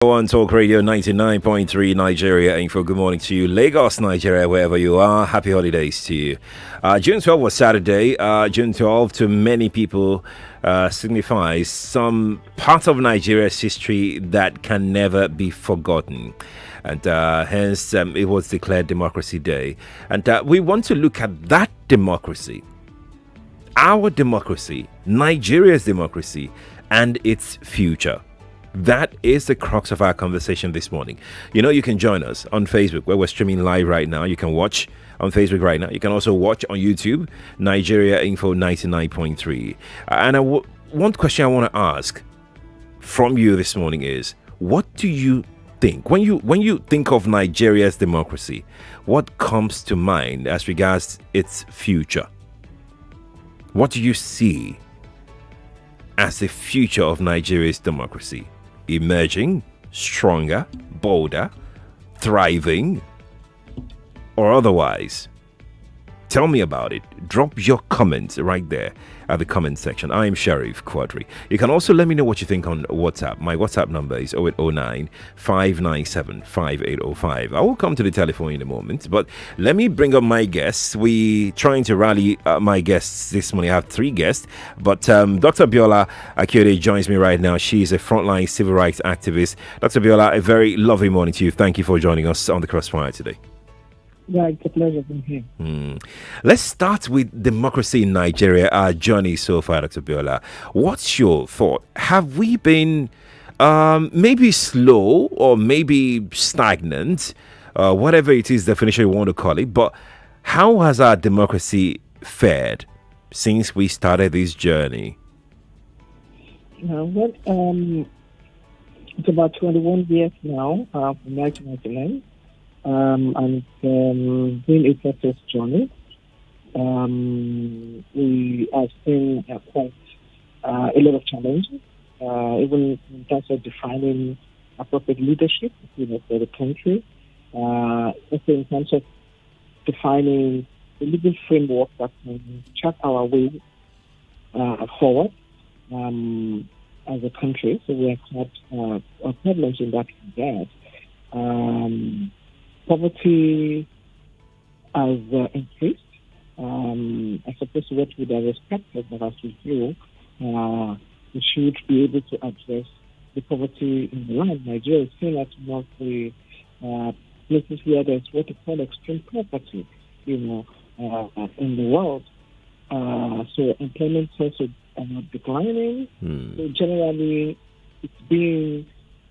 On Talk Radio 99.3 Nigeria Info. Good morning to you, Lagos, Nigeria, wherever you are. Happy holidays to you. June 12th was Saturday. June 12th to many people signifies some part of Nigeria's history that can never be forgotten. And hence it was declared Democracy Day. And we want to look at that democracy, our democracy, Nigeria's democracy, and its future. That is the crux of our conversation this morning. You know, you can join us on Facebook, where we're streaming live right now. You can watch on Facebook right now. You can also watch on YouTube, Nigeria Info 99.3. And one question I want to ask from you this morning is, what do you think when you think of Nigeria's democracy? What comes to mind as regards its future? What do you see as the future of Nigeria's democracy? Emerging, stronger, bolder, thriving, or otherwise? Tell me about it. Drop your comments right there at the comment section. I am Sheriff Quadry. You can also let me know what you think on WhatsApp. My WhatsApp number is 0809 597 5805. I will come to the telephone in a moment, but let me bring up my guests. We trying to rally my guests this morning. I have three guests, but Dr. Biola Akiode joins me right now. She is a frontline civil rights activist. Dr. Biola, a very lovely morning to you. Thank you for joining us on the Crossfire today. Yeah, it's a pleasure being here. Let's start with democracy in Nigeria, our journey so far, Dr. Biola. What's your thought? Have we been maybe slow or maybe stagnant, whatever it is definition you want to call it, but how has our democracy fared since we started this journey? It's about 21 years now from 1999. And it's been a success journey. We have seen quite a lot of challenges, even in terms of defining appropriate leadership, for the country. Also in terms of defining the legal framework that can chart our way forward as a country. So we have had problems in that regard. Poverty has increased. I suppose what we would have expected, but as we do, we should be able to address the poverty in the land. Nigeria is seen as one of the places where there's what we call extreme poverty, in the world. So employment is also declining. So generally, it's been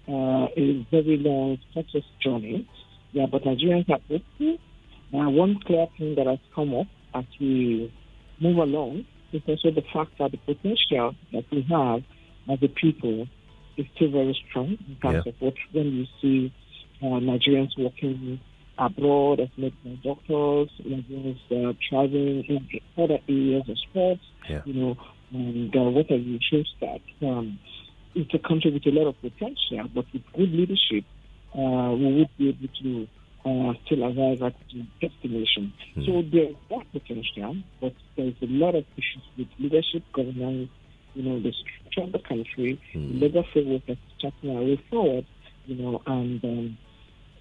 a very long success journey. Yeah, but Nigerians are hopeful. One clear thing that has come up as we move along is also the fact that the potential that we have as a people is still very strong in terms of when you see Nigerians working abroad as medical doctors, Nigerians thriving in other areas of sports, and what have you shows that it's a country with a lot of potential, but with good leadership, we would be able to still arrive at the destination. So there's that potential, but there's a lot of issues with leadership, governance, the structure of the country, the legal framework that's charting our way forward, and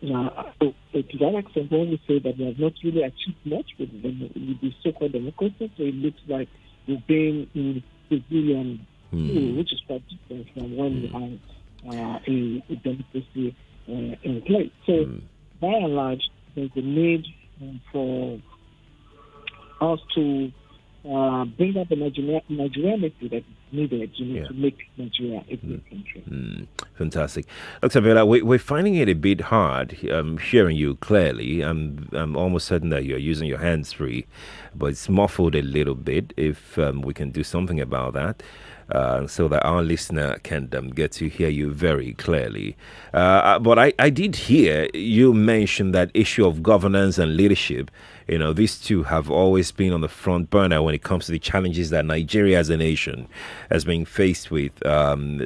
so to that extent, when we say that we have not really achieved much with the so-called democracy, so it looks like we've been in civilian rule, which is quite different from when we have a democracy in place. So, by and large, there's a need for us to bring up the Nigerianity that is needed to make Nigeria a good country. Fantastic. Dr. Bella, we're finding it a bit hard hearing you clearly. I'm almost certain that you're using your hands free, but it's muffled a little bit. If we can do something about that. So that our listener can get to hear you very clearly. But I did hear you mention that issue of governance and leadership. These two have always been on the front burner when it comes to the challenges that Nigeria as a nation has been faced with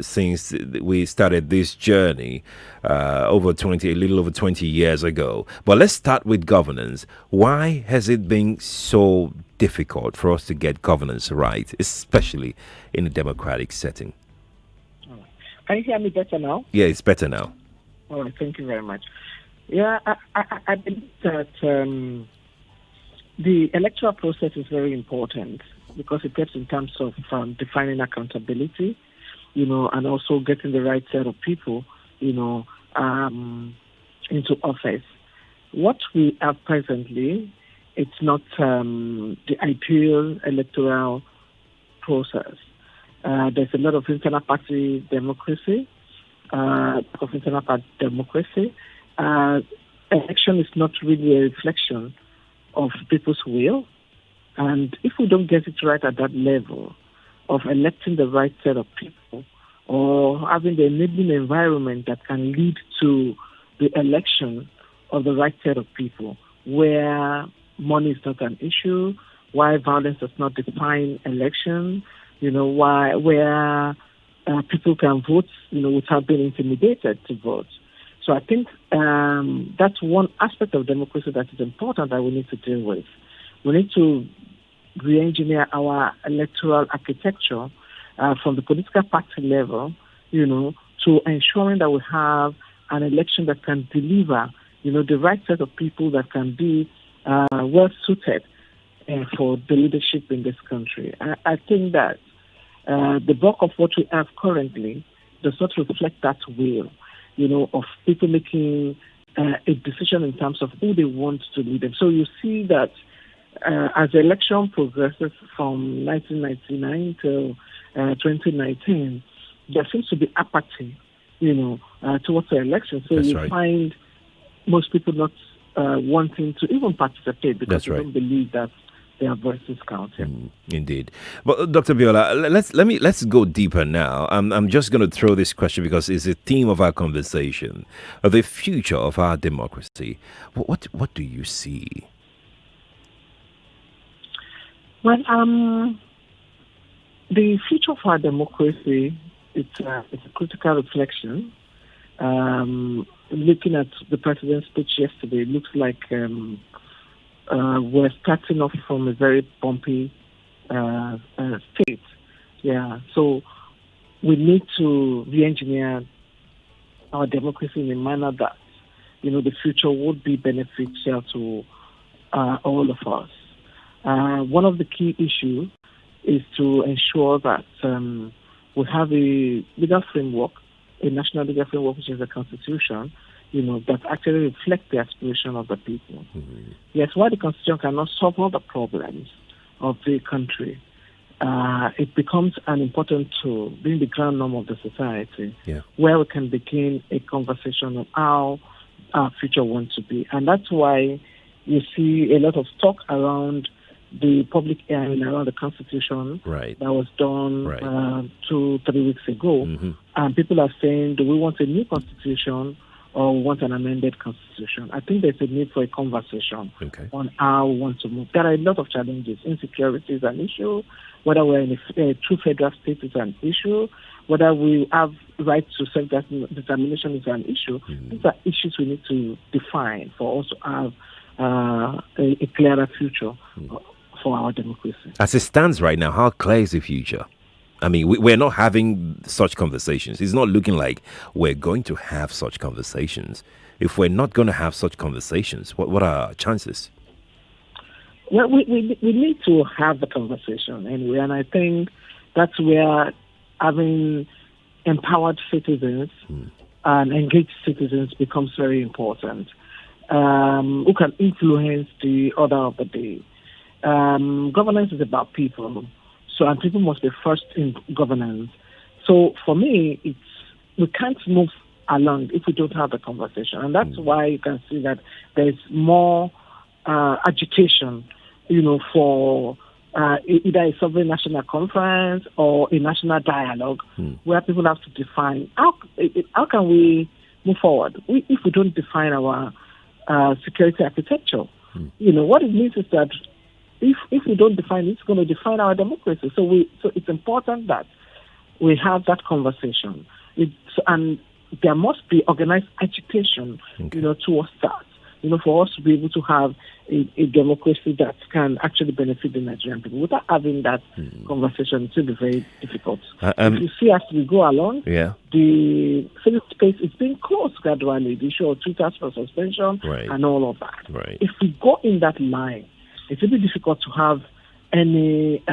since we started this journey a little over 20 years ago. But let's start with governance. Why has it been so difficult for us to get governance right, especially in a democratic setting? Can you hear me better now? Yeah, it's better now. All right, thank you very much. Yeah, I believe that the electoral process is very important because it gets in terms of defining accountability, and also getting the right set of people, into office. What we have presently, it's not the ideal electoral process. There's a lot of internal party democracy. Election is not really a reflection of people's will. And if we don't get it right at that level of electing the right set of people or having the enabling environment that can lead to the election of the right set of people, where money is not an issue, why violence does not define election, where people can vote, without being intimidated to vote. So I think that's one aspect of democracy that is important that we need to deal with. We need to re-engineer our electoral architecture from the political party level, to ensuring that we have an election that can deliver, the right set of people that can be well suited for the leadership in this country. I think that the bulk of what we have currently does not reflect that will, of people making a decision in terms of who they want to lead them. So you see that as the election progresses from 1999 to 2019, there seems to be apathy, towards the election. So That's you right. find most people not wanting to even participate because That's they right. don't believe that their voices count. Yeah. Indeed. But Dr. Biola, let's go deeper now. I'm just going to throw this question because it's the theme of our conversation, the future of our democracy. What do you see? Well, the future of our democracy, it's a critical reflection. Looking at the president's speech yesterday, it looks like we're starting off from a very bumpy state. Yeah, so we need to re-engineer our democracy in a manner that, the future would be beneficial to all of us. One of the key issues is to ensure that we have a legal framework, a national legal framework, which is the Constitution, that actually reflects the aspiration of the people. Mm-hmm. Yes, while the Constitution cannot solve all the problems of the country, it becomes an important tool, being the ground norm of the society, where we can begin a conversation on how our future wants to be. And that's why you see a lot of talk around the public hearing around the Constitution that was done 2-3 weeks ago. Mm-hmm. And people are saying, do we want a new Constitution or we want an amended Constitution? I think there's a need for a conversation on how we want to move. There are a lot of challenges. Insecurity is an issue. Whether we're in a true federal state is an issue. Whether we have rights to self-determination is an issue. Mm-hmm. These are issues we need to define for us to have a clearer future for our democracy. As it stands right now, how clear is the future? I mean, we're not having such conversations. It's not looking like we're going to have such conversations. If we're not going to have such conversations, what are our chances? Well, we need to have the conversation anyway, and I think that's where having empowered citizens and engaged citizens becomes very important, who can influence the order of the day. Governance is about people. And people must be first in governance. So for me, we can't move along if we don't have a conversation. And that's why you can see that there's more agitation, for either a sovereign national conference or a national dialogue where people have to define how can we move forward if we don't define our security architecture. What it means is that if we don't define it, it's going to define our democracy. So it's important that we have that conversation. And there must be organized agitation, towards that. for us to be able to have a democracy that can actually benefit the Nigerian people. Without having that conversation, it will be very difficult. If you see as we go along, the civic space is being closed gradually. The issue of Twitter for suspension and all of that. Right. If we go in that line, it will be difficult to have any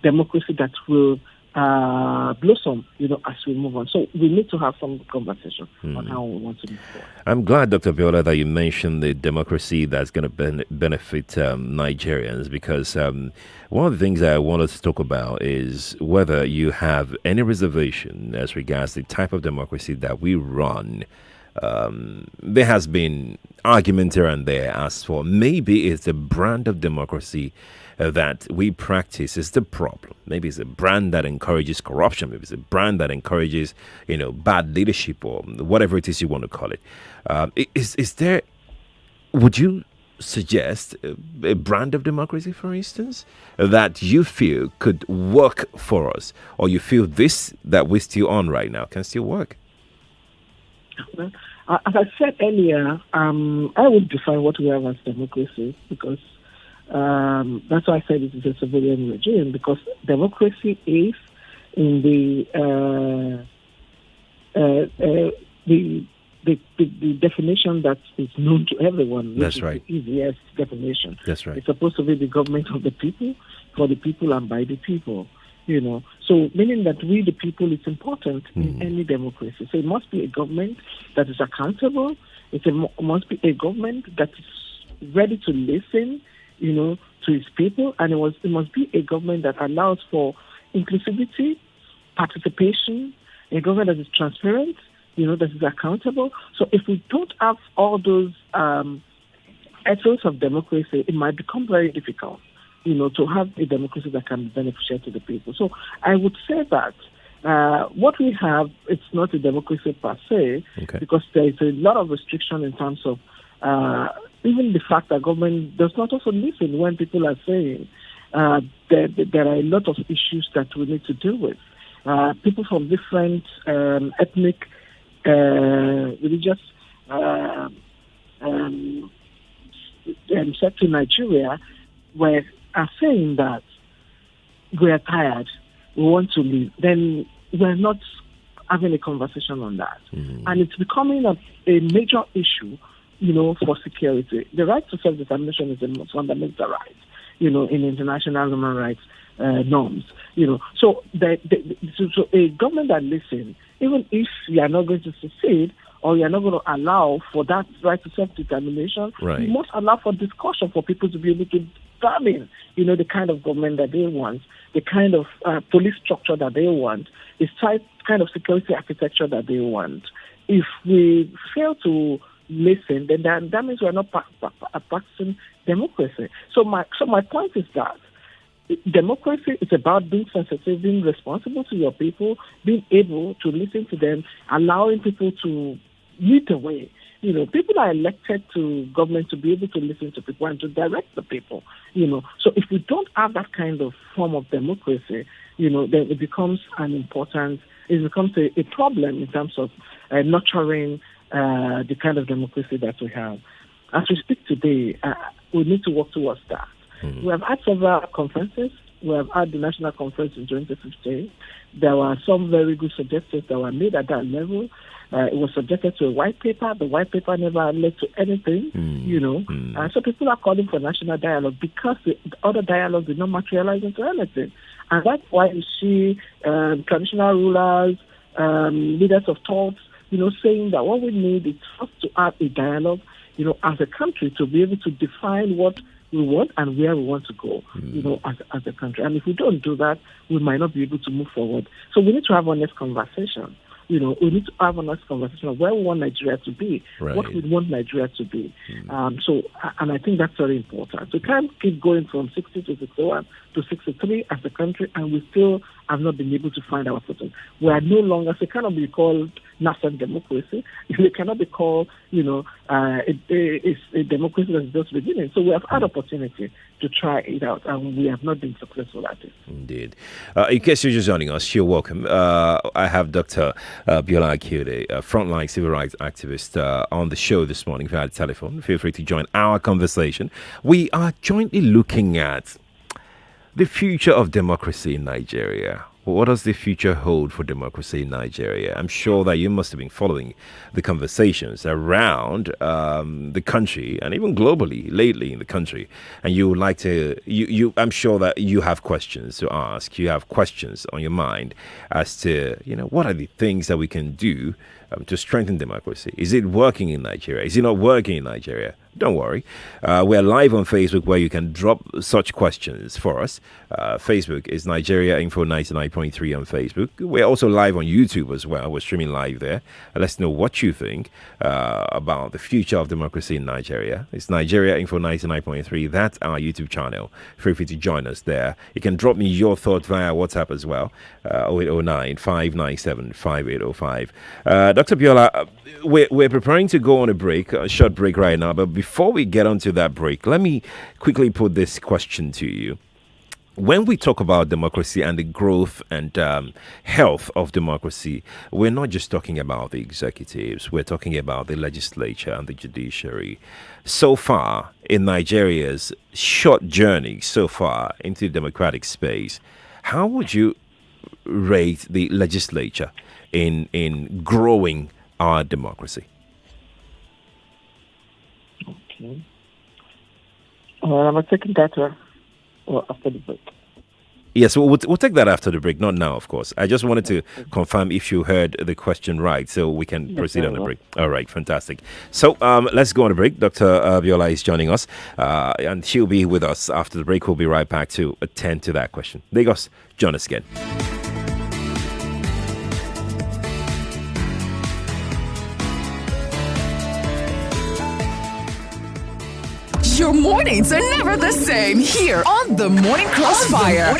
democracy that will blossom, as we move on. So we need to have some conversation on how we want to move forward. I'm glad, Dr. Biola, that you mentioned the democracy that's going to benefit Nigerians, because one of the things that I wanted to talk about is whether you have any reservation as regards the type of democracy that we run. There has been argument here and there as for maybe it's the brand of democracy that we practice is the problem. Maybe it's a brand that encourages corruption. Maybe it's a brand that encourages, bad leadership, or whatever it is you want to call it. Is there? Would you suggest a brand of democracy, for instance, that you feel could work for us, or you feel this that we're still on right now can still work? Well, as I said earlier, I would define what we have as democracy, because that's why I said it is a civilian regime, because democracy is in the definition that is known to everyone. Which That's right. Is the easiest definition. That's right. It's supposed to be the government of the people, for the people, and by the people. So meaning that we, the people, is important in any democracy. So it must be a government that is accountable. It must be a government that is ready to listen, to its people, and it must be a government that allows for inclusivity, participation, a government that is transparent, that is accountable. So if we don't have all those ethos of democracy, it might become very difficult, to have a democracy that can be beneficial to the people. So I would say that what we have, it's not a democracy per se, because there is a lot of restriction in terms of even the fact that government does not also listen when people are saying there are a lot of issues that we need to deal with. People from different ethnic, religious sector in Nigeria are saying that we are tired, we want to leave. Then we're not having a conversation on that. And it's becoming a major issue, for security. The right to self-determination is the most fundamental right, in international human rights norms. So a government that listens, even if you are not going to succeed, or you are not going to allow for that right to self-determination, you must allow for discussion for people to be able to determine, the kind of government that they want, the kind of police structure that they want, the kind of security architecture that they want. If we fail to listen, then that means we're not practicing democracy. So my point is that democracy is about being sensitive, being responsible to your people, being able to listen to them, allowing people to lead the way. People are elected to government to be able to listen to people and to direct the people. So if we don't have that kind of form of democracy, then it becomes a problem in terms of nurturing the kind of democracy that we have. As we speak today, we need to work towards that. We have had several conferences. We have had the national conference in 2015. There were some very good suggestions that were made at that level. It was subjected to a white paper. The white paper never led to anything, So people are calling for national dialogue because the other dialogue did not materialize into anything. And that's why you see traditional rulers, leaders of thoughts, saying that what we need is first to have a dialogue, as a country, to be able to define what we want and where we want to go, as a country. And if we don't do that, we might not be able to move forward. So we need to have honest conversation. We need to have honest conversation of where we want Nigeria to be, what we want Nigeria to be. And I think that's very important. We can't keep going from 60 to 61 to 63 as a country, and we still have not been able to find our footing. We are no longer, so it cannot be called nascent democracy. It cannot be called, it's a democracy that's just beginning. So we have had opportunity to try it out, and we have not been successful at it. Indeed. In case you're just joining us, you're welcome. I have Dr. Biola Akyode, a frontline civil rights activist, on the show this morning via the telephone. Feel free to join our conversation. We are jointly looking at the future of democracy in Nigeria. What does the future hold for democracy in Nigeria? I'm sure that you must have been following the conversations around the country and even globally lately in the country. And you would like to, I'm sure that you have questions to ask. You have questions on your mind as to, what are the things that we can do to strengthen democracy? Is it working in Nigeria? Is it not working in Nigeria? Don't worry. We're live on Facebook where you can drop such questions for us. Facebook is Nigeria Info 99.3 on Facebook. We're also live on YouTube as well. We're streaming live there. Let us know what you think about the future of democracy in Nigeria. It's Nigeria Info 99.3. That's our YouTube channel. Feel free to join us there. You can drop me your thought via WhatsApp as well. 0809 597 5805. Dr. Biola, we're preparing to go on a short break right now, but before we get onto that break, let me quickly put this question to you. When we talk about democracy and the growth and health of democracy, we're not just talking about the executives, we're talking about the legislature and the judiciary. So far, in Nigeria's short journey so far into the democratic space, how would you rate the legislature in growing our democracy? Okay. I'm taking that after the break. Yes, we'll take that after the break, not now, of course. I just wanted to confirm if you heard the question right, so we can proceed on the break. All right, fantastic. So let's go on a break. Dr. Biola is joining us, and she'll be with us after the break. We'll be right back to attend to that question. Lagos, join us again. Your mornings are never the same here on the Morning Crossfire.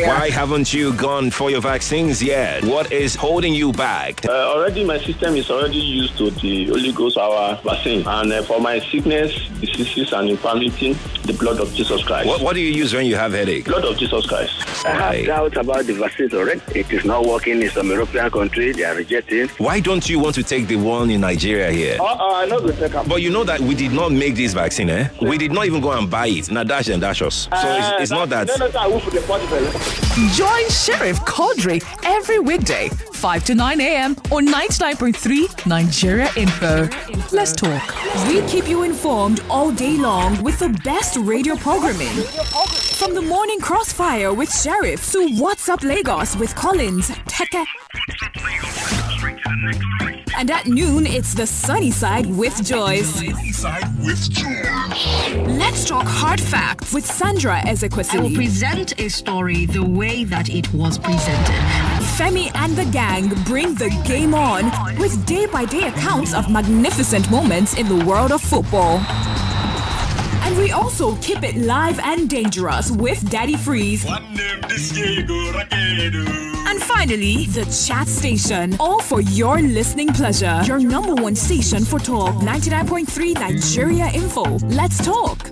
Why haven't you gone for your vaccines yet? What is holding you back? Already my system is already used to the Holy Ghost hour vaccine. And for my sickness, diseases and infirmity, the blood of Jesus Christ. What do you use when you have headache? Blood of Jesus Christ. I have doubts about the vaccines already. It is not working in some European countries. They are rejecting. Why don't you want to take the one in Nigeria here? I know the second. But you know that we did not make this vaccine, eh? We did not even go and buy it. Now dash and dash us. So it's not that. Join Sheriff Quadry every weekday, 5 to 9 a.m. on 99.3 Nigeria Info. Let's talk. We keep you informed all day long with the best radio programming. From the Morning Crossfire with Sheriff to What's Up Lagos with Collins, Teke. And at noon, it's the Sunny Side with Joyce. Let's talk hard facts with Sandra Ezekwesili. I will present a story the way that it was presented. Femi and the gang bring the game on with day-by-day accounts of magnificent moments in the world of football. And we also keep it live and dangerous with Daddy Freeze. And finally, the chat station. All for your listening pleasure. Your number one station for talk. 99.3 Nigeria Info. Let's talk.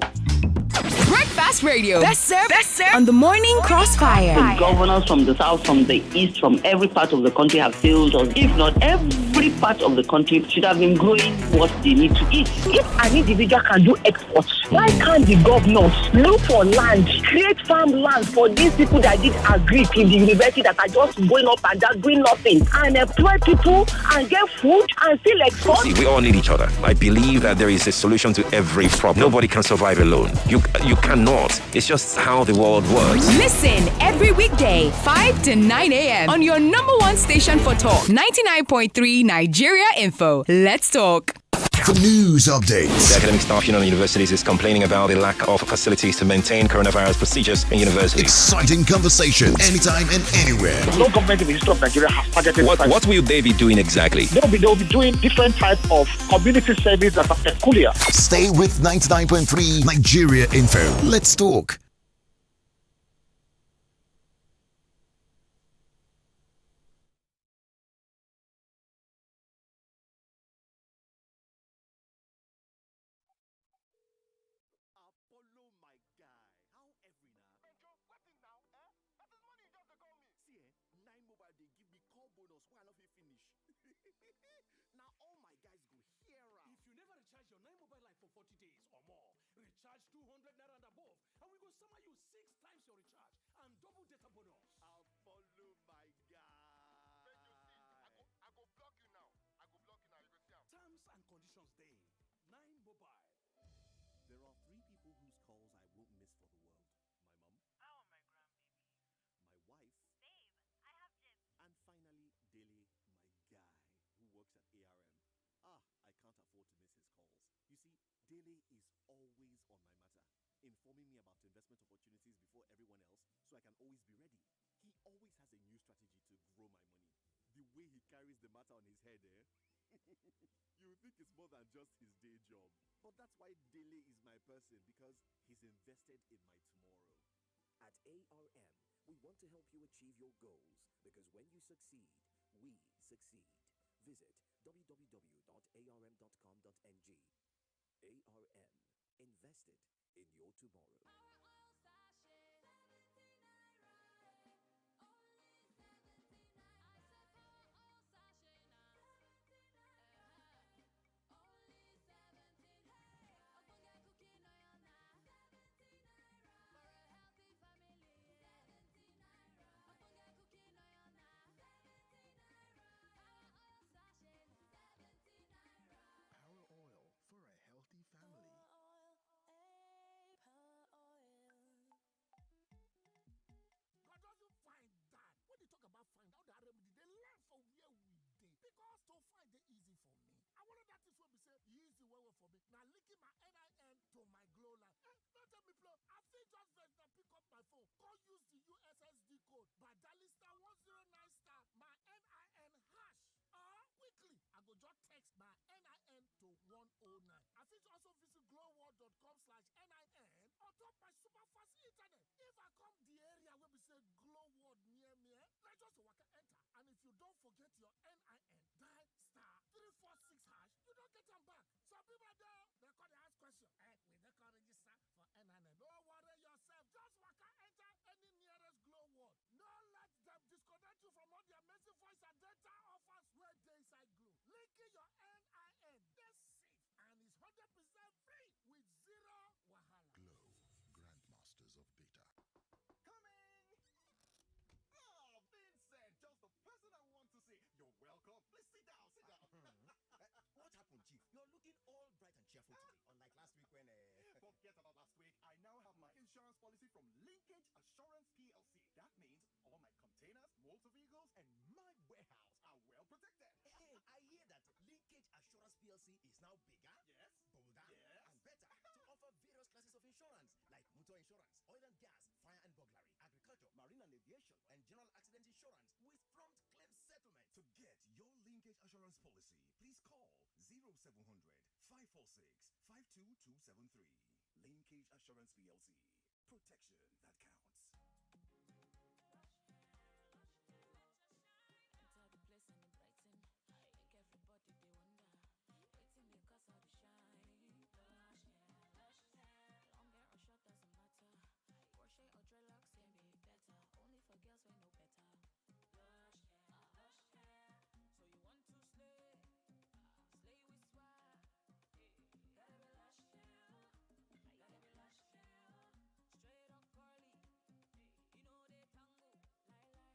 Breakfast Radio. Best served On the Morning Crossfire. The governors from the south, from the east, from every part of the country have failed us. If not, every part of the country should have been growing what they need to eat. If an individual can do exports, why can't the governors look for land, create farmland for these people that did agree in the university that are just going up and down, doing nothing, and employ people and get food and still export? See, we all need each other. I believe that there is a solution to every problem. Nobody can survive alone. You cannot. It's just how the world works. Listen every weekday, 5 to 9 a.m. on your number one station for talk, 99.3 Nigeria Info. Let's talk. The news updates. The academic staff union of universities is complaining about the lack of facilities to maintain coronavirus procedures in universities. Exciting conversation anytime and anywhere. No government in the history of Nigeria has targeted. What will they be doing exactly? They'll be doing different types of community service that are peculiar. Stay with 99.3 Nigeria Info. Let's talk. bonus why I no fit finish. Now all my guys go hear am. If you never recharge your 9 mobile line for 40 days or more, recharge 200 naira and above, and we go summer you 6 times your recharge and double data bonus. I'll follow my guy. Make you see, I go block you now. You go see am. Terms and conditions dey. 9 mobile. There are 3 people whose calls I won't miss for the world. My mom. Oh, my grandbaby. My wife. Babe, I have gist. And finally, Dele, my guy, who works at ARM. I can't afford to miss his calls. You see, Dele is always on my matter, informing me about investment opportunities before everyone else, so I can always be ready. He always has a new strategy to grow my money. The way he carries the matter on his head, you would think it's more than just his day job. But that's why Dele is my person, because he's invested in my tomorrow. At ARM, we want to help you achieve your goals, because when you succeed, we succeed. Visit www.arm.com.ng. ARM. Invested in your tomorrow. Oil for a healthy family. God doesn't find that. When they talk about find out the remedy, they learn from where we did. Because to find it easy for me. I wanted that is what we say easy way for me. Now linking my NIN to my glow line. Don't tell me, bro. I think just first now pick up my phone. Go use the USSD code by dialing *109* my NIN hash. Quickly, I go just text my NIN to 109. I think also visit glowworld.com/NIN on top my super fast internet. If I come the area where we say Glow World near me, let's just walk enter. And if you don't forget your NIN, dial *346#. You don't get them back. Some people there, they call the ask question. We they can register for NIN. Don't worry yourself. Just walk enter any nearest Glow World. No let them disconnect you from all the amazing voice and data offers where they inside Glow. Linking your NIN. They're safe and it's 100% free with zero wahala. Glow, Grandmasters of Data. Oh, Vincent, just the person I want to see. You're welcome. Please sit down, sit down. What happened, Chief? You're looking all bright and cheerful today, unlike last week when... Forget about last week. I now have my insurance policy from Linkage Assurance PLC. That means all my containers, motor vehicles, and my warehouse are well protected. Hey, I hear that Linkage Assurance PLC is now bigger, yes, bolder, yes, and better to offer various classes of insurance, like motor insurance, oil and gas, fire and burglary, agriculture, marine and aviation, and general accident insurance with prompt claim settlement. To get your Linkage Assurance policy, please call 0700 546 52273. Linkage Assurance PLC. Protection that counts. Enter the place and it brighten. Make everybody they wonder. Waiting because of the shine. Lush hair. Long hair or short doesn't matter. Crochet or dreadlocks can be better. Only for girls we know better. Lush hair. So you want to slay? Slay with swag. Hey. Gotta be lush hair. Gotta be lush hair. Straight or curly. Hey. You know they tango. Lie. Gotta be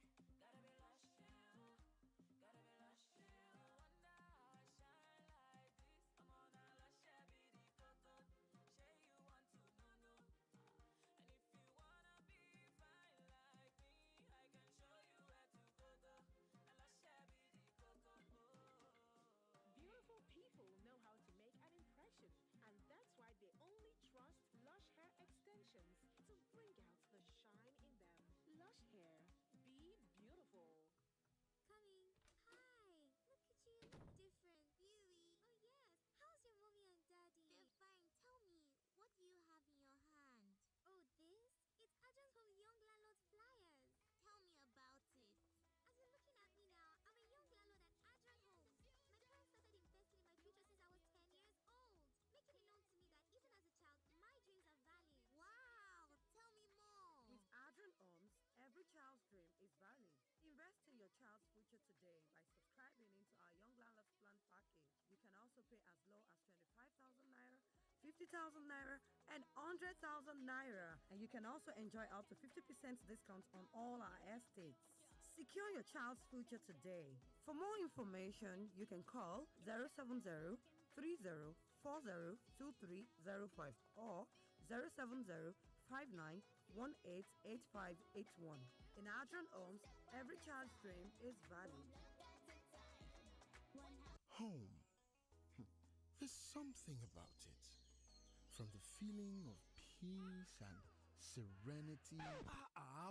lush hair. Gotta be lush hair. You wonder how I shine like this. I'm on a lush hair, be the coco. Say you want to know. And if you wanna be fine like me, I can show you where to go. A lush hair, be the coco. Beautiful people know how to make an impression, and that's why they only trust Lush Hair Extensions to bring out the shine in them. Lush Hair, be beautiful. Coming. Hi. Look at you. Look different. Really? Oh, yes. How's your mommy and daddy? They're fine. Tell me, what do you have in your hand? Oh, this? It's Agent Home Young Landlord Flyers. Tell me about it. As you're looking at me now, I'm a young landlord at Adrian Homes. My parents started investing in my future since I was 10 years old, making it known to me that even as a child, my dreams are valid. Wow! Tell me more. With Adrian Homes, every child your child's future today by subscribing into our Young Landlords Plan package. You can also pay as low as 25,000 naira, 50,000 naira, and 100,000 naira. And you can also enjoy up to 50% discount on all our estates. Secure your child's future today. For more information, you can call 070 30 40 2305 or 070 59 188581. In Adrian Homes, every child's dream is valued. Home. There's something about it. From the feeling of peace and serenity.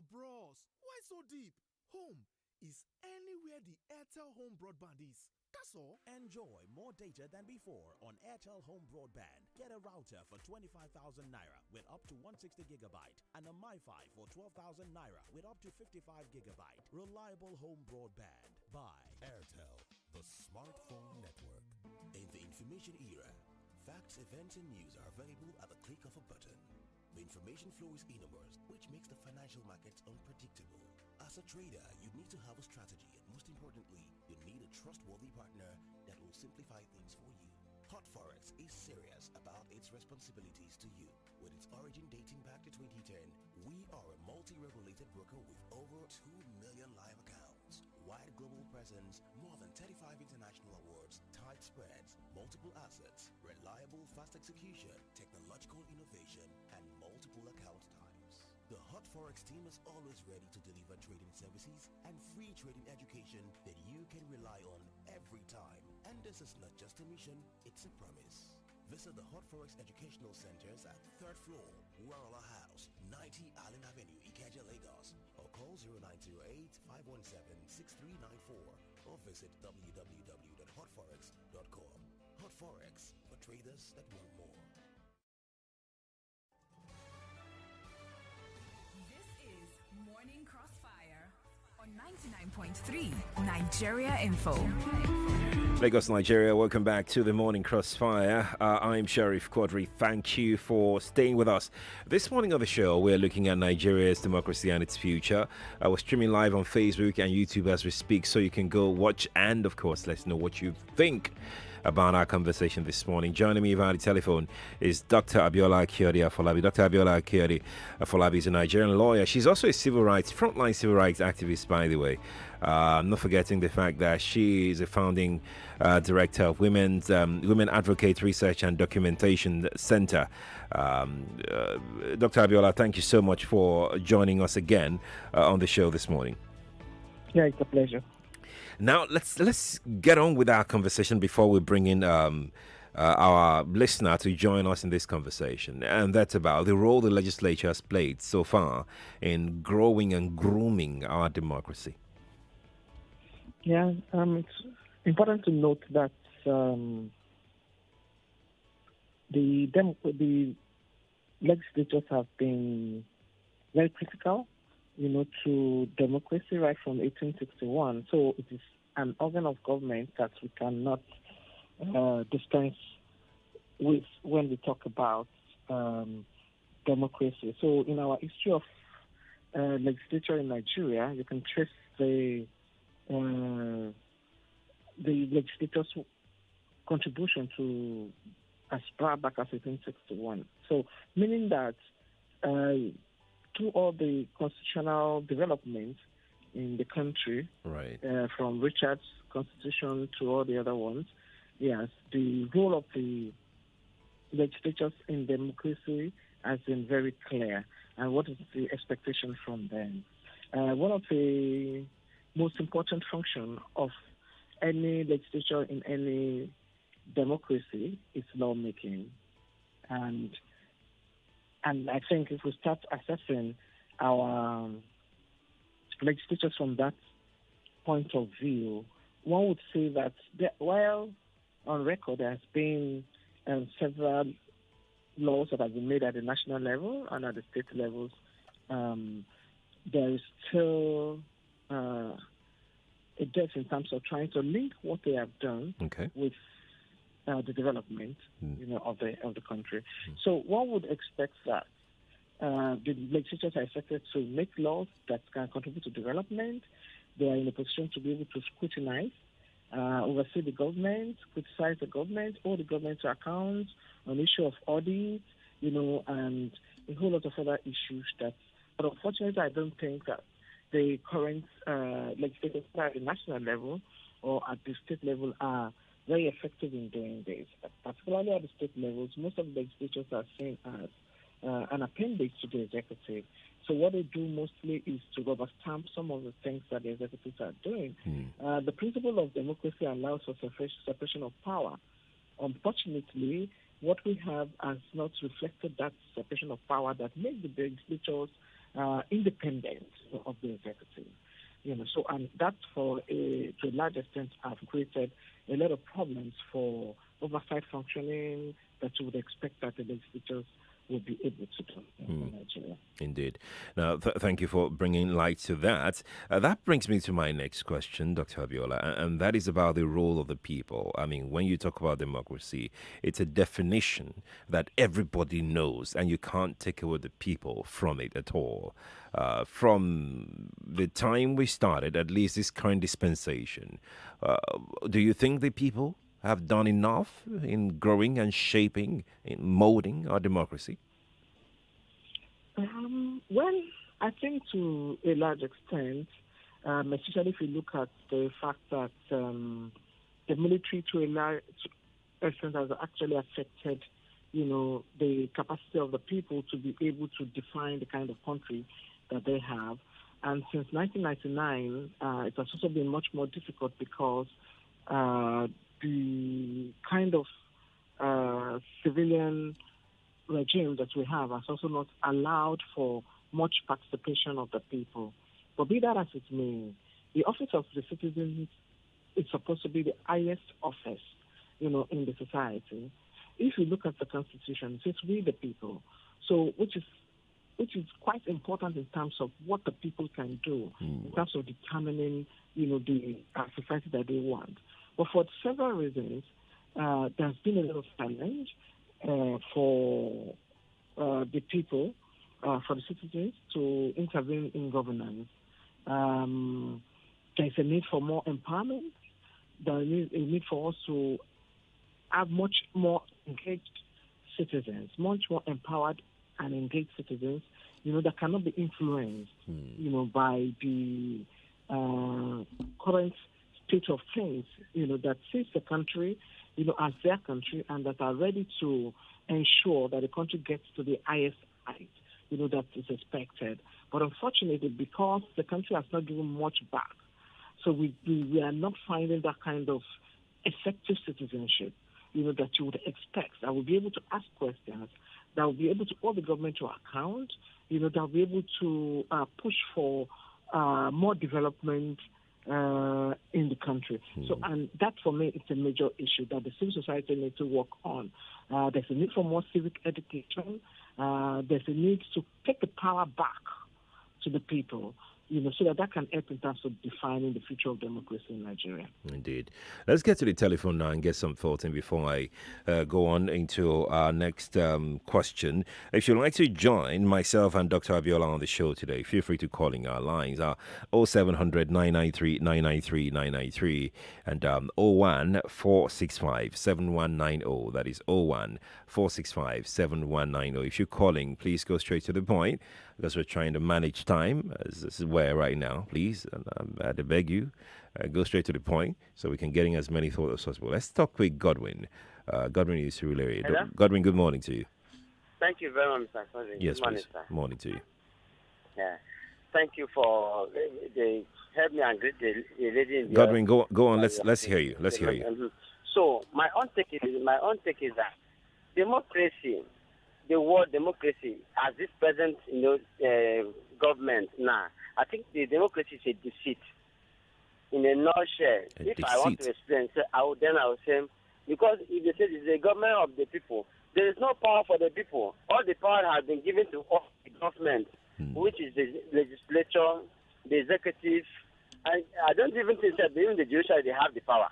Bros. Why so deep? Home is anywhere the Airtel home broadband is. That's all. Enjoy more data than before on Airtel Home Broadband. Get a router for 25,000 naira with up to 160 gigabyte and a MiFi for 12,000 naira with up to 55 gigabyte. Reliable home broadband by Airtel, the smartphone network. In the information era, facts, events, and news are available at the click of a button. The information flow is enormous, which makes the financial markets unpredictable. As a trader, you need to have a strategy, and most importantly, you need a trustworthy partner that will simplify things for you. Hot Forex is serious about its responsibilities to you. With its origin dating back to 2010, we are a multi-regulated broker with over 2 million live accounts, wide global presence, more than 35 international awards, tight spreads, multiple assets, reliable fast execution, technological innovation, and multiple account types. The Hot Forex team is always ready to deliver trading services and free trading education that you can rely on every time. And this is not just a mission, it's a promise. Visit the Hot Forex Educational Centers at 3rd floor, Warala House, 90 Allen Avenue, Ikeja, Lagos, or call 0908-517-6394 or visit www.hotforex.com. Hot Forex, for traders that want more. This is Morning Crossfire on 99.3 Nigeria Info. Lagos, Nigeria, welcome back to the Morning Crossfire. I'm Sheriff Quadry. Thank you for staying with us. This morning on the show, we're looking at Nigeria's democracy and its future. We're streaming live on Facebook and YouTube as we speak, so you can go watch and, of course, let us know what you think about our conversation this morning. Joining me via the telephone is Dr. Abiola Akiode Afolabi. Dr. Abiola Akiode Afolabi is a Nigerian lawyer. She's also a frontline civil rights activist, by the way. Not forgetting the fact that she is a founding director of Women Advocate Research and Documentation Center. Dr. Abiola, thank you so much for joining us again on the show this morning. Yeah, it's a pleasure. Now let's get on with our conversation before we bring in our listener to join us in this conversation, and that's about the role the legislature has played so far in growing and grooming our democracy. Yeah, it's important to note that the legislatures have been very critical, to democracy right from 1861. So it is an organ of government that we cannot dispense with when we talk about democracy. So in our history of legislature in Nigeria, you can trace the legislature's contribution to as far back as 1861. So meaning that through all the constitutional developments in the country, right, from Richard's constitution to all the other ones, yes, the role of the legislatures in democracy has been very clear. And what is the expectation from them? One of the most important functions of any legislature in any democracy is lawmaking. And I think if we start assessing our legislatures from that point of view, one would say that while on record there has been several laws that have been made at the national level and at the state levels, there is still a depth in terms of trying to link what they have done with the development, of the country. So one would expect that the legislatures are expected to make laws that can contribute to development, They are in a position to be able to scrutinize, oversee the government, criticize the government, hold the government to account on issue of audit, and a whole lot of other issues but unfortunately, I don't think that the current legislators at the national level or at the state level are very effective in doing this. Particularly at the state levels, most of the legislators are seen as an appendix to the executive. So what they do mostly is to rubber stamp some of the things that the executives are doing. The principle of democracy allows for separation of power. Unfortunately, what we have has not reflected that separation of power that makes the legislatures independent of the executive. And that to a large extent have created a lot of problems for oversight functioning that you would expect that the legislatures will be able to do in Nigeria. Indeed. Now, thank you for bringing light to that. That brings me to my next question, Dr. Abiola, and that is about the role of the people. I mean, when you talk about democracy, it's a definition that everybody knows, and you can't take away the people from it at all. From the time we started, at least this current dispensation, do you think the people have done enough in growing and shaping, in molding our democracy? Well, I think to a large extent, especially if you look at the fact that the military to a large extent has actually affected, the capacity of the people to be able to define the kind of country that they have. And since 1999, it has also been much more difficult because the kind of civilian regime that we have has also not allowed for much participation of the people. But be that as it may, the office of the citizen is supposed to be the highest office, in the society. If you look at the Constitution, it says we the people. So which is quite important in terms of what the people can do, in terms of determining, the society that they want. But for several reasons, there's been a lot of challenge for the people, for the citizens to intervene in governance. There's a need for more empowerment. There is a need for us to have much more engaged citizens, much more empowered and engaged citizens, that cannot be influenced, by the current state of things, that sees the country, as their country and that are ready to ensure that the country gets to the highest height, that is expected. But unfortunately, because the country has not given much back, so we are not finding that kind of effective citizenship, that you would expect, that will be able to ask questions, that will be able to hold the government to account, that will be able to push for more development in the country. So, and that for me is a major issue that the civil society needs to work on. There's a need for more civic education. There's a need to take the power back to the people, so that can help in terms of defining the future of democracy in Nigeria. Indeed. Let's get to the telephone now and get some thoughts in before I go on into our next question. If you'd like to join myself and Dr. Abiola on the show today, feel free to calling our lines. 0700 993 993 993 and 01 465 7190. That is 01 465 7190. If you're calling, please go straight to the point, because we're trying to manage time, as this is where right now, please, and I had to beg you, go straight to the point so we can get in as many thoughts as possible. Let's talk with Godwin. Godwin is really. Hello? Godwin, good morning to you. Thank you very much, Mr. Quadry. Yes, Good morning, please. sir. Morning to you. Yeah. Thank you for help me and greet the lady in the Godwin, go on. Let's hear you. Let's hear you. So my own take is that democracy, the word democracy, as this present government now, I think the democracy is a deceit. In a nutshell, if I want to explain, I will say, because if they say it's the government of the people, there is no power for the people. All the power has been given to all the government, which is the legislature, the executive, and I don't even think that even the judiciary they have the power.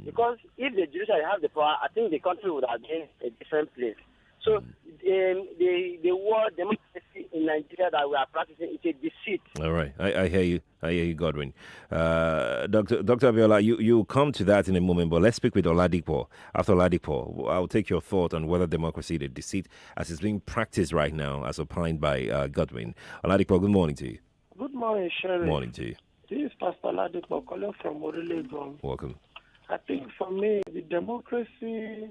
Because if the judiciary have the power, I think the country would have been a different place. So the word democracy in Nigeria that we are practicing is a deceit. All right, I hear you. I hear you, Godwin. Dr. Abiola, you come to that in a moment, but let's speak with Oladipo. After Oladipo, I'll take your thought on whether democracy is a deceit as it's being practiced right now, as opined by Godwin. Oladipo, good morning to you. Good morning, Sheriff. Morning to you. This is Pastor Ladipo calling from Orile. Welcome. I think for me, the democracy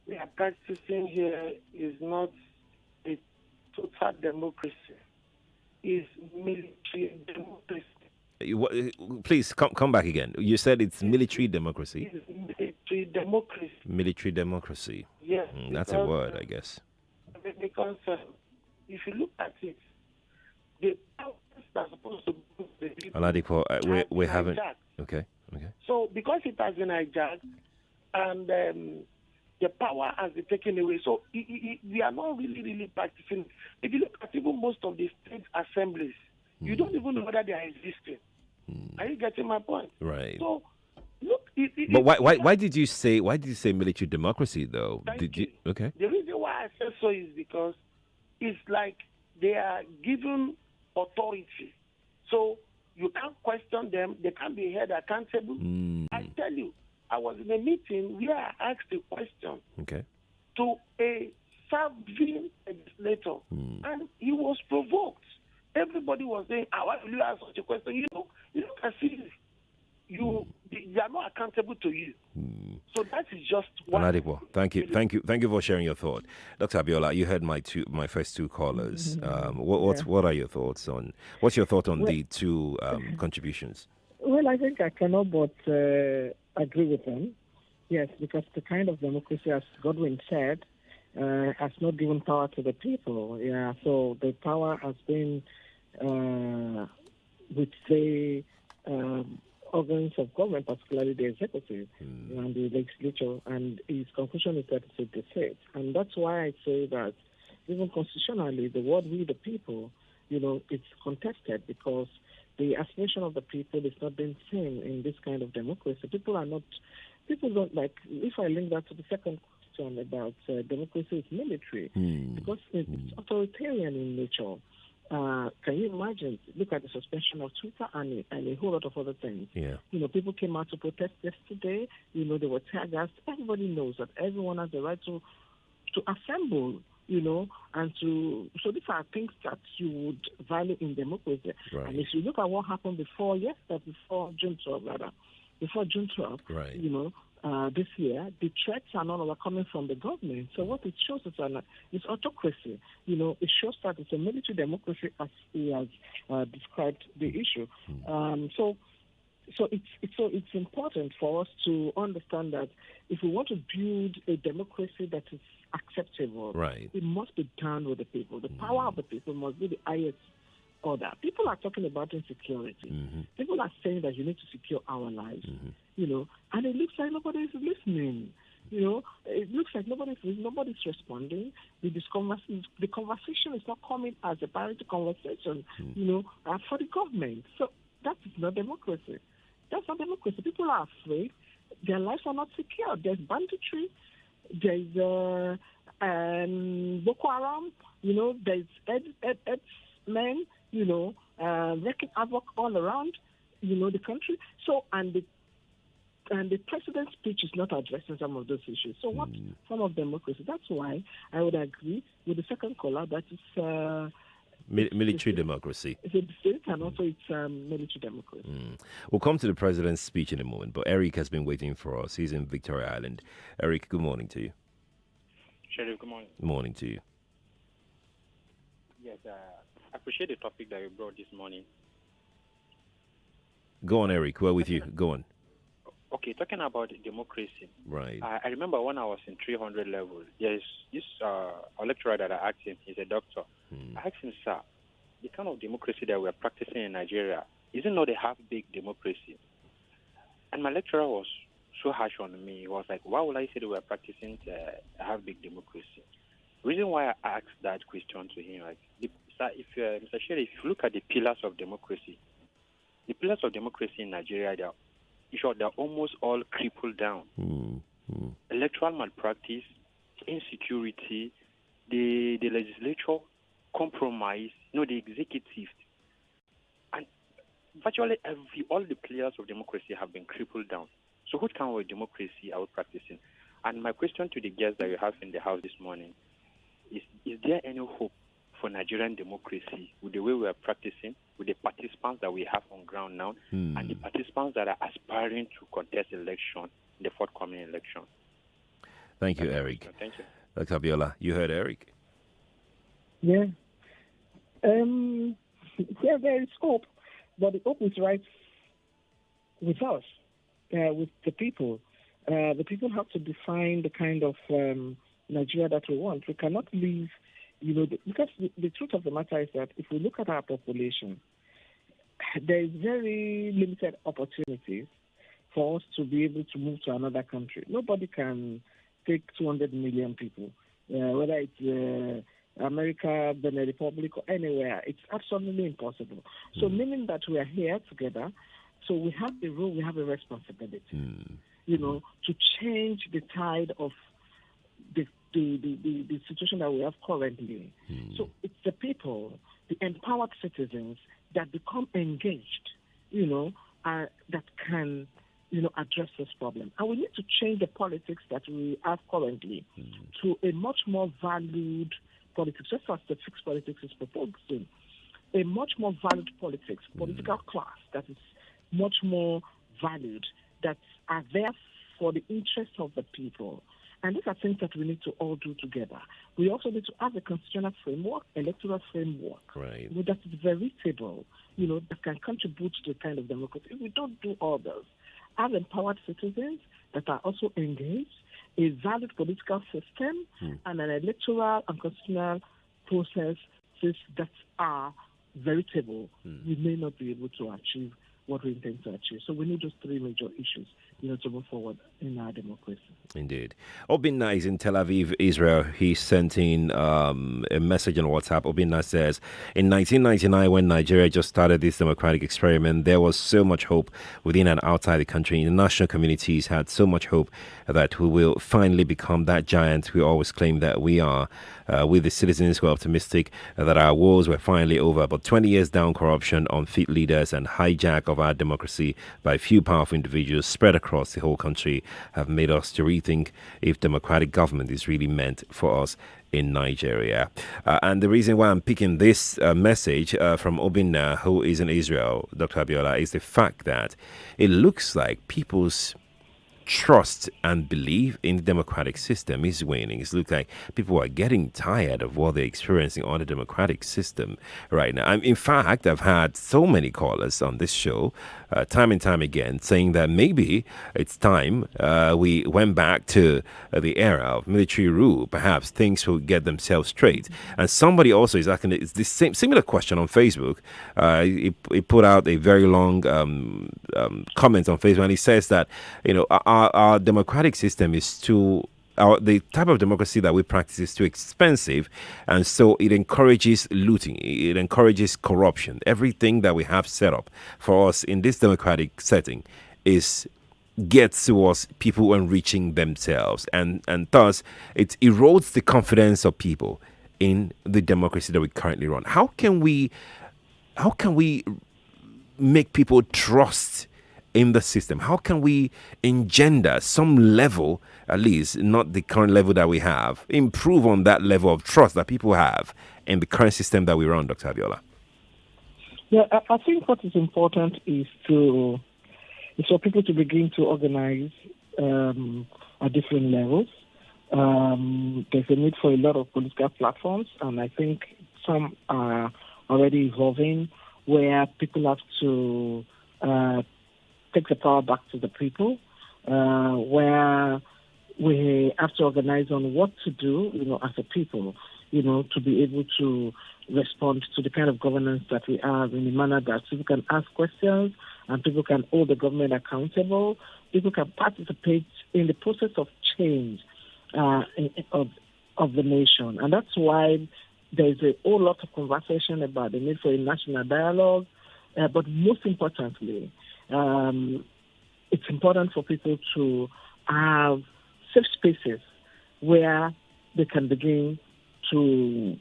we are practicing here is not a total democracy. It's military democracy. Please come back again. You said it's military democracy. It's military democracy. Military democracy. Yes. That's a word, I guess. Because if you look at it, the powers that are supposed to be the people Oladipo, we haven't. hijacked. Okay. So because it has been hijacked and the power has been taken away, so we are not really practicing. If you look at even most of the state assemblies, you don't even know whether they are existing. Are you getting my point? Right. So look. But why did you say military democracy though? Thank you. Okay. The reason why I say so is because it's like they are given authority, so you can't question them. They can't be held accountable. I tell you, I was in a meeting where I asked a question to a serving legislator, and he was provoked. Everybody was saying, why will you ask such a question? You can see they are not accountable to you. So that is just one. Oladipo, thank you for sharing your thought. Dr. Abiola, you heard my first two callers. What are your thoughts on? What's your thought on the two contributions? Well, I think I cannot but agree with them. Yes, because the kind of democracy, as Godwin said, has not given power to the people. Yeah, so the power has been with the organs of government, particularly the executive and the legislature, and his conclusion is that it's a deceit. And that's why I say that even constitutionally, the word "we the people," it's contested because the aspiration of the people is not being seen in this kind of democracy. People don't like, if I link that to the second question about democracy is military, because it's authoritarian in nature. Can you imagine? Look at the suspension of Twitter and a whole lot of other things. Yeah. People came out to protest yesterday. They were tear gassed. Everybody knows that everyone has the right to assemble. And so these are things that you would value in democracy. Right. And if you look at what happened before June 12, this year, the threats are not all coming from the government. So what it shows is autocracy. It shows that it's a military democracy as he has described the issue. So it's important for us to understand that if we want to build a democracy that is acceptable, it must be done with the people. The power of the people must be the highest order. People are talking about insecurity. People are saying that you need to secure our lives. And it looks like nobody is listening. It looks like nobody's responding. The conversation is not coming as a parity conversation, for the government. So that is not democracy. That's not democracy. People are afraid. Their lives are not secure. There's banditry. There's Boko Haram. There's men, wreaking havoc all around, the country. So, and the president's speech is not addressing some of those issues. So what form of democracy? That's why I would agree with the second caller that it's military democracy. It's a state and also it's military democracy. We'll come to the president's speech in a moment, but Eric has been waiting for us. He's in Victoria Island. Eric, good morning to you. Sheriff, good morning. Morning to you. Yes, I appreciate the topic that you brought this morning. Go on, Eric. We're with you. Go on. Okay, talking about democracy. Right. I remember when I was in 300 level, there's this lecturer that I asked him, he's a doctor. I asked him, sir, the kind of democracy that we're practicing in Nigeria, is it not a half-baked democracy? And my lecturer was so harsh on me. He was like, why would I say that we're practicing a half-baked democracy? The reason why I asked that question to him, Mr. Sheriff, if you look at the pillars of democracy in Nigeria, they're almost all crippled down. Electoral malpractice, insecurity, the legislature compromise, the executive, and virtually all the pillars of democracy have been crippled down. So what kind of democracy are we practicing? And my question to the guests that you have in the house this morning is there any hope for Nigerian democracy with the way we are practicing, with the participants that we have on ground now, and the participants that are aspiring to contest election in the forthcoming election? Thank you, Eric. Thank you. Dr. Abiola, you heard Eric. Yeah. Yeah, there is hope, but the hope is right with us, with the people. The people have to define the kind of Nigeria that we want. We cannot leave, because the truth of the matter is that if we look at our population, there is very limited opportunities for us to be able to move to another country. Nobody can take 200 million people, whether it's America, Benin Republic, or anywhere. It's absolutely impossible. So meaning that we are here together, so we have a role, we have a responsibility, to change the tide of the situation that we have currently. So it's the people, the empowered citizens that become engaged, that can, address this problem. And we need to change the politics that we have currently to a much more valued politics, just as the fixed politics is proposing, a much more valued political class that is much more valued, that are there for the interest of the people. And these are things that we need to all do together. We also need to have a constitutional framework, electoral framework, that is veritable, that can contribute to the kind of democracy. If we don't do all those, have empowered citizens that are also engaged, a valid political system, and an electoral and constitutional processes that are veritable, we may not be able to achieve what we intend to achieve. So we need those three major issues, to move forward in our democracy. Indeed. Obinna is in Tel Aviv, Israel. He sent in a message on WhatsApp. Obinna says, in 1999, when Nigeria just started this democratic experiment, there was so much hope within and outside the country. International communities had so much hope that we will finally become that giant we always claim that we are. We, the citizens, were optimistic that our wars were finally over. But 20 years down, corruption, unfit leaders, and hijack of our democracy by a few powerful individuals spread across the whole country have made us to rethink if democratic government is really meant for us in Nigeria. And the reason why I'm picking this message from Obinna, who is in Israel, Dr. Abiola, is the fact that it looks like people's trust and belief in the democratic system is waning. It looks like people are getting tired of what they're experiencing on the democratic system right now. In fact, I've had so many callers on this show, time and time again, saying that maybe it's time we went back to the era of military rule. Perhaps things will get themselves straight. And somebody also is asking it's the similar question on Facebook. He put out a very long comment on Facebook, and he says that our democratic system is too. The type of democracy that we practice is too expensive, and so it encourages looting, it encourages corruption. Everything that we have set up for us in this democratic setting gets towards people enriching themselves, and thus it erodes the confidence of people in the democracy that we currently run. How can we make people trust in the system? How can we engender some level, at least not the current level that we have, improve on that level of trust that people have in the current system that we run, Dr. Abiola? Yeah, I think what is important is for people to begin to organize at different levels. There's a need for a lot of political platforms, and I think some are already evolving where people have to take the power back to the people, where we have to organize on what to do, as a people, to be able to respond to the kind of governance that we have in a manner that people can ask questions and people can hold the government accountable. People can participate in the process of change of the nation. And that's why there's a whole lot of conversation about the need for a national dialogue. But most importantly, it's important for people to have safe spaces where they can begin to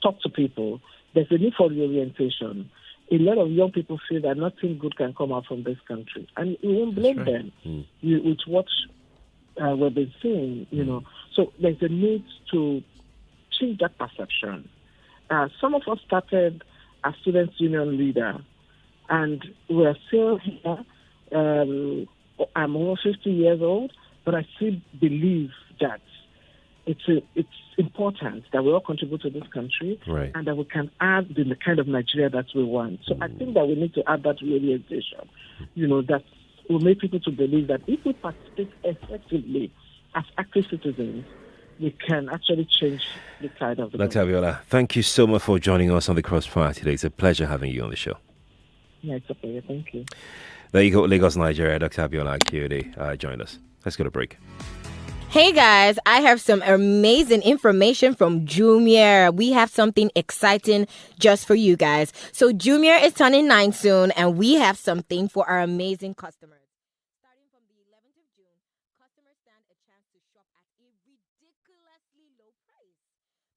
talk to people, there's a need for reorientation. A lot of young people feel that nothing good can come out from this country, and we won't blame them with what we've been seeing, So there's a need to change that perception. Some of us started as students' union leader, and we're still here. I'm almost 50 years old, but I still believe that it's important that we all contribute to this country, and that we can add the kind of Nigeria that we want. So I think that we need to add that realization, that will make people to believe that if we participate effectively as active citizens, we can actually change the tide of the Dr. Abiola, thank you so much for joining us on the Crossfire today. It's a pleasure having you on the show. Yeah, it's a pleasure. Thank you. There you go, Lagos, Nigeria. Dr. Abiola Akiyode joined us. Let's go to break. Hey guys, I have some amazing information from Jumia. We have something exciting just for you guys. So Jumia is turning 9 soon, and we have something for our amazing customers. Starting from the 11th of June, customers stand a chance to shop at a ridiculously low price.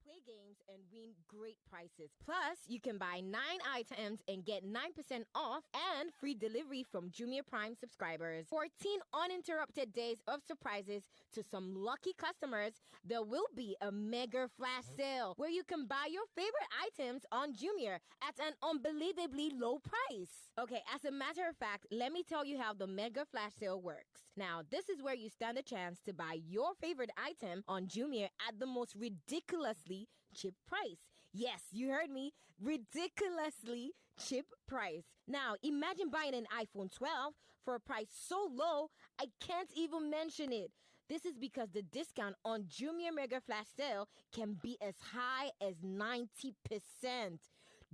Play games and win great prices. Plus, you can buy 9 items and get 9% off and free delivery from Jumia Prime subscribers. 14 uninterrupted days of surprises to some lucky customers. There will be a mega flash sale where you can buy your favorite items on Jumia at an unbelievably low price. Okay, as a matter of fact, let me tell you how the mega flash sale works. Now, this is where you stand a chance to buy your favorite item on Jumia at the most ridiculously cheap price. Yes, you heard me. Ridiculously cheap price. Now, imagine buying an iPhone 12 for a price so low, I can't even mention it. This is because the discount on Jumia Mega Flash Sale can be as high as 90%.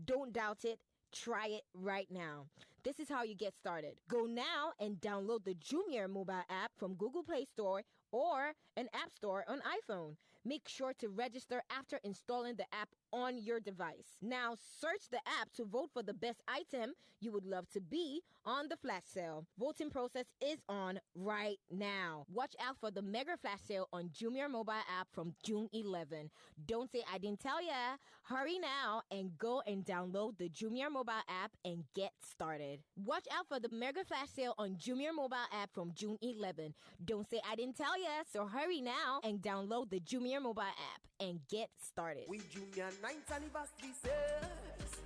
Don't doubt it. Try it right now. This is how you get started. Go now and download the Jumia mobile app from Google Play Store or an app store on iPhone. Make sure to register after installing the app on your device. Now, search the app to vote for the best item you would love to be on the flash sale. Voting process is on right now. Watch out for the mega flash sale on Jumia mobile app from June 11. Don't say I didn't tell ya. Hurry now and go and download the Jumia mobile app and get started. Watch out for the mega flash sale on Jumia mobile app from June 11. Don't say I didn't tell ya. So hurry now and download the Jumia mobile app and get started. We Junior 9th anniversary sales.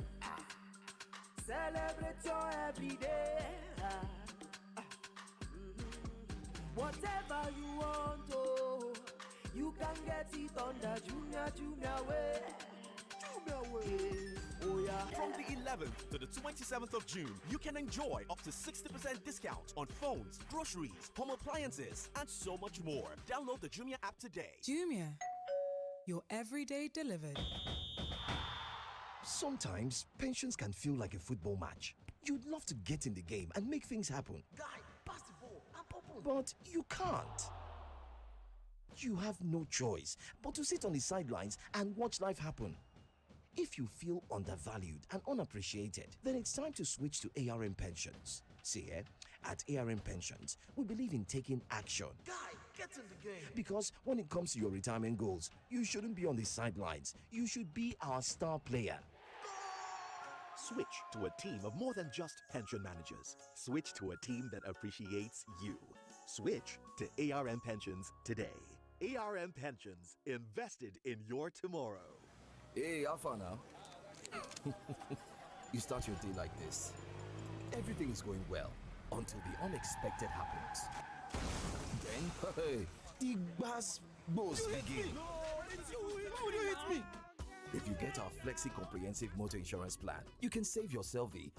Celebrate your everyday. Whatever you want, oh, you can get it on the Junior way. Junior way. Oh yeah. From the 11th to the 27th of June, you can enjoy up to 60% discount on phones, groceries, home appliances, and so much more. Download the Jumia app today. Jumia, your everyday delivered. Sometimes pensions can feel like a football match. You'd love to get in the game and make things happen. Guy, pass the ball. I'm open. But you can't. You have no choice but to sit on the sidelines and watch life happen. If you feel undervalued and unappreciated, then it's time to switch to ARM Pensions. See here, at ARM Pensions, we believe in taking action. Guy, get in the game. Because when it comes to your retirement goals, you shouldn't be on the sidelines. You should be our star player. Switch to a team of more than just pension managers. Switch to a team that appreciates you. Switch to ARM Pensions today. ARM Pensions, invested in your tomorrow. Hey, Alpha now. You start your day like this. Everything is going well until the unexpected happens. Then, hey, the bass boss begin. How would you hit me? If you get our Flexi Comprehensive Motor Insurance Plan, you can save yourself the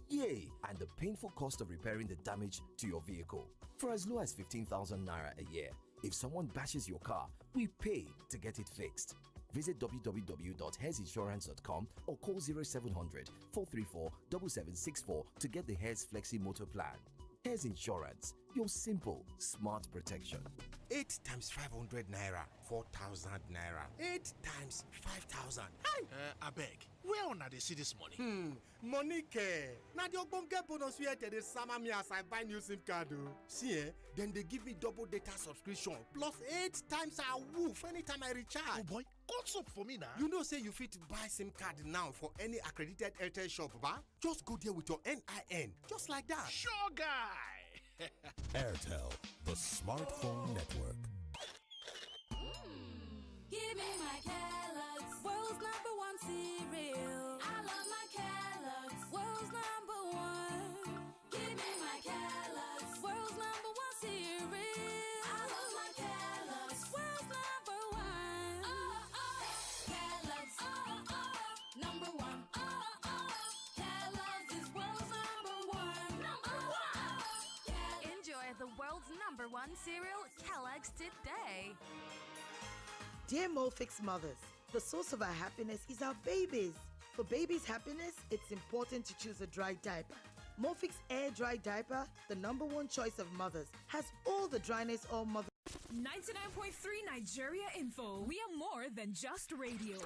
yay, and the painful cost of repairing the damage to your vehicle for as low as 15,000 naira a year. If someone bashes your car, we pay to get it fixed. Visit www.hairsinsurance.com or call 0700 434 7764 to get the Hairs Flexi Motor Plan. Hairs Insurance, your simple, smart protection. 8 times 500 naira, 4,000 naira. 8 times 5,000. Hi! Abeg, where una dey see this money? Money care. Now the ogbonge bonus where they sama me as I buy new SIM card. See, then they give me double data subscription plus 8 times a woof anytime I recharge. Oh boy, what's up for me now? You know, say you fit buy SIM card now for any accredited Airtel shop, ba? Just go there with your NIN, just like that. Sure guy. Airtel, the smartphone network. Give me my Kellogg's, world's #1 cereal. I love my Kellogg's, world's #1. Give me my Kellogg's, world's #1 cereal. I love my Kellogg's, world's #1. Kellogg's, #1. Kellogg's is world's #1. Enjoy the world's #1 cereal, Kellogg's today. Dear Molfix mothers, the source of our happiness is our babies. For babies' happiness, it's important to choose a dry diaper. Molfix Air Dry Diaper, the #1 choice of mothers, has all the dryness all mothers. 99.3 Nigeria Info. We are more than just radio.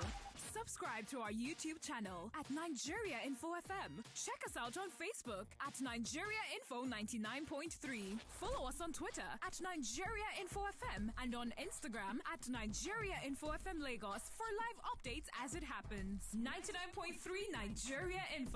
Subscribe to our YouTube channel at Nigeria Info FM. Check us out on Facebook at Nigeria Info 99.3. Follow us on Twitter at Nigeria Info FM and on Instagram at Nigeria Info FM Lagos for live updates as it happens. 99.3 Nigeria Info.